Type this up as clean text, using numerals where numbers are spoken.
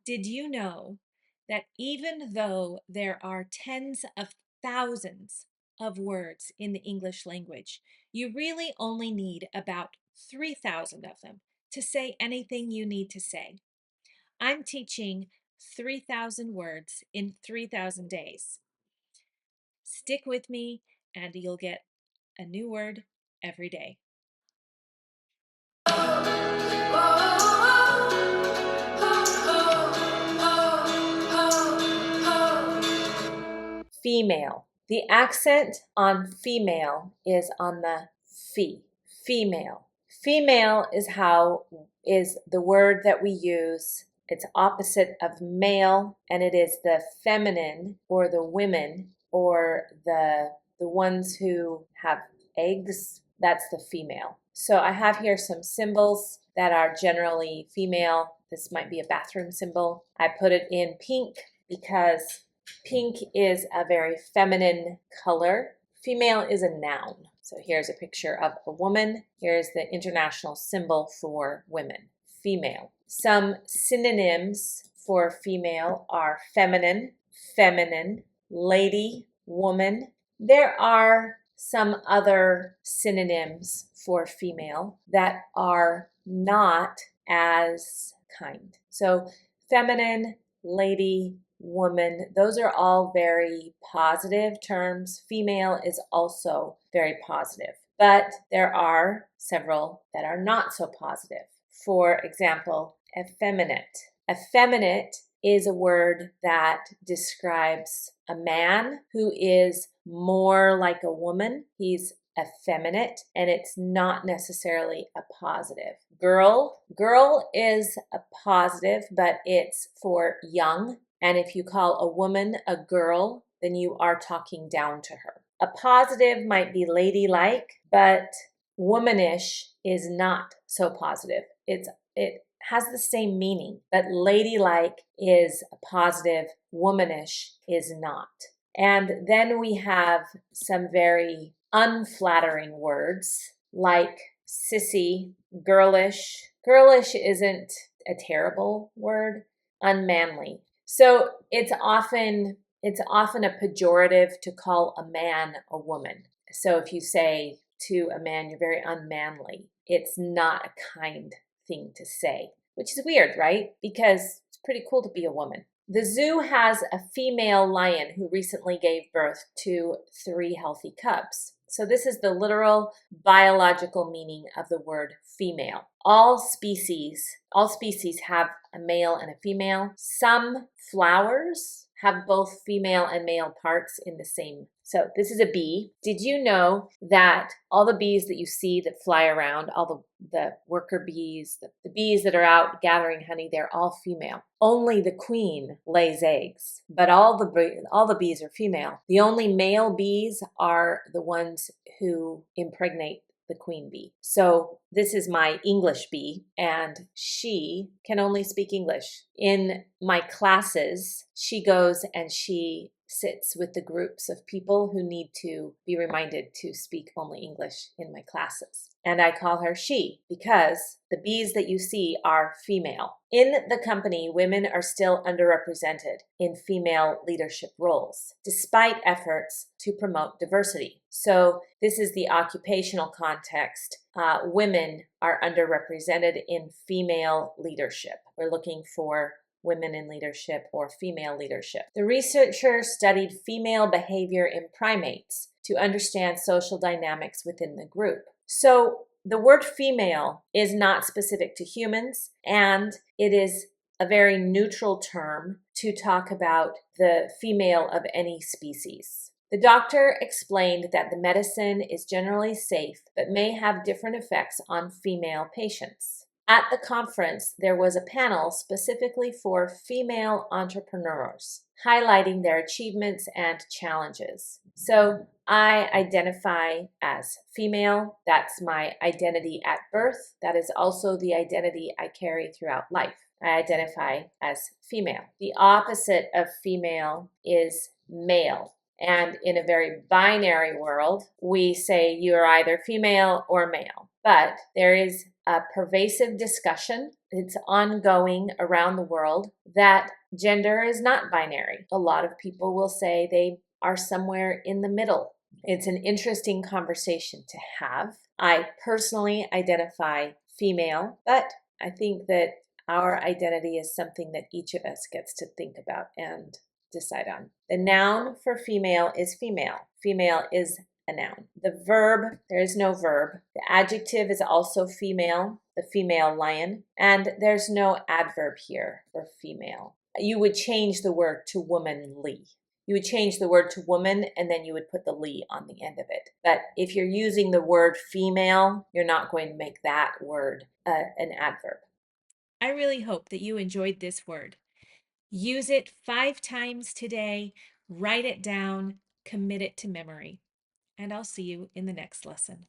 Did you know that even though there are tens of thousands of words in the English language, you really only need about 3,000 of them to say anything you need to say? I'm teaching 3,000 words in 3,000 days. Stick with me and you'll get a new word every day. Female. The accent on female is on the fe. Female. Female is the word that we use. It's opposite of male, and it is the feminine or the women or the ones who have eggs. That's the female. So I have here some symbols that are generally female. This might be a bathroom symbol. I put it in pink because pink is a very feminine color. Female is a noun. So here's a picture of a woman. Here's the international symbol for women, female. Some synonyms for female are feminine, feminine, lady, woman. There are some other synonyms for female that are not as kind. So feminine, lady, woman, those are all very positive terms. Female is also very positive, but there are several that are not so positive. For example, effeminate. Effeminate is a word that describes a man who is more like a woman. He's effeminate, and it's not necessarily a positive. Girl is a positive, but it's for young. And if you call a woman a girl, then you are talking down to her. A positive might be ladylike, but womanish is not so positive. It has the same meaning, but ladylike is a positive, womanish is not. And then we have some very unflattering words like sissy, girlish. Girlish isn't a terrible word. Unmanly. So it's often a pejorative to call a man a woman. So if you say to a man, you're very unmanly, it's not a kind thing to say, which is weird, right? Because it's pretty cool to be a woman. The zoo has a female lion who recently gave birth to 3 healthy cubs. So this is the literal biological meaning of the word female. All species have a male and a female. Some flowers have both female and male parts in the same. So this is a bee. Did you know that all the bees that you see that fly around, all the worker bees, the bees that are out gathering honey, they're all female. Only the queen lays eggs, but all the bees are female. The only male bees are the ones who impregnate the queen bee. So this is my English bee, and she can only speak English. In my classes, she goes and she sits with the groups of people who need to be reminded to speak only English in my classes. And I call her she because the bees that you see are female. In the company, women are still underrepresented in female leadership roles, despite efforts to promote diversity. So this is the occupational context. Women are underrepresented in female leadership. We're looking for women in leadership or female leadership. The researcher studied female behavior in primates to understand social dynamics within the group. So the word female is not specific to humans, and it is a very neutral term to talk about the female of any species. The doctor explained that the medicine is generally safe, but may have different effects on female patients. At the conference, there was a panel specifically for female entrepreneurs, highlighting their achievements and challenges. So I identify as female. That's my identity at birth. That is also the identity I carry throughout life. I identify as female. The opposite of female is male. And in a very binary world, we say you are either female or male. But there is a pervasive discussion. It's ongoing around the world that gender is not binary. A lot of people will say they are somewhere in the middle. It's an interesting conversation to have. I personally identify female, but I think that our identity is something that each of us gets to think about and decide on. The noun for female is female. Female is a noun. The verb, there is no verb. The adjective is also female, the female lion, and there's no adverb here for female. You would change the word to womanly. You would change the word to woman and then you would put the ly on the end of it. But if you're using the word female, you're not going to make that word an adverb. I really hope that you enjoyed this word. Use it 5 times today, write it down, commit it to memory. And I'll see you in the next lesson.